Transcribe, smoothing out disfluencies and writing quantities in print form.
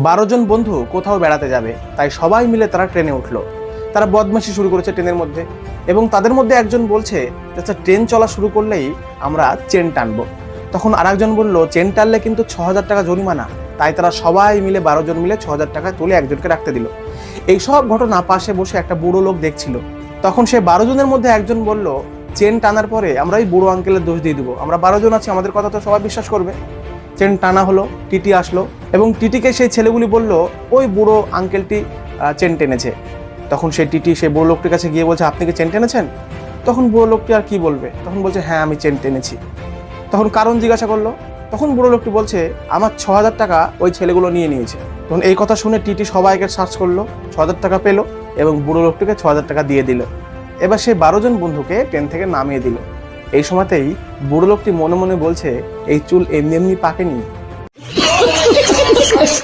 12 জন বন্ধু কোথাও বেড়াতে যাবে, তাই সবাই মিলে তারা ট্রেনে উঠলো। তারা বদমাশি শুরু করেছে ট্রেনের মধ্যে, এবং তাদের মধ্যে একজন বলছে, আচ্ছা ট্রেন চলা শুরু করলেই আমরা চেন টানবো। তখন আরেকজন বলল, চেন টানলে কিন্তু 6000 টাকা জরিমানা। তাই তারা সবাই মিলে 12 জন মিলে 6000 টাকা তুলে একজনকে রাখতে দিল। এইসব ঘটনা পাশে বসে একটা বুড়ো লোক দেখছিল। তখন সে 12 জনের মধ্যে একজন বলল, চেন টানার পরে আমরা ওই বুড়ো আঙ্কেলের দোষ দিয়ে দিব, আমরা 12 জন আছি, আমাদের কথা তো সবাই বিশ্বাস করবে। চেন টানা হলো, টিটি আসলো এবং টিটিকে সেই ছেলেগুলি বলল, ওই বুড়ো আঙ্কেলটি চেন টেনেছে। তখন সেই টিটি সেই বুড়ো লোকটির কাছে গিয়ে বলছে, আপনি কি চেন টেনেছেন? তখন বুড়ো লোকটি আর কি বলবে, তখন বলছে, হ্যাঁ আমি চেন টেনেছি। তখন কারণ জিজ্ঞাসা করলো, তখন বুড়ো লোকটি বলছে, আমার 6000 টাকা ওই ছেলেগুলো নিয়ে নিয়েছে। তখন এই কথা শুনে টিটি সবাইকে সার্চ করলো, 6000 টাকা পেলো এবং বুড়ো লোকটিকে 6000 টাকা দিয়ে দিল। এবার সেই 12 জন বন্ধুকে ট্রেন থেকে নামিয়ে দিল। এই সময়তেই বুড়ো লোকটি মনে মনে বলছে, এই চুল এমনি এমনি পাকেনি,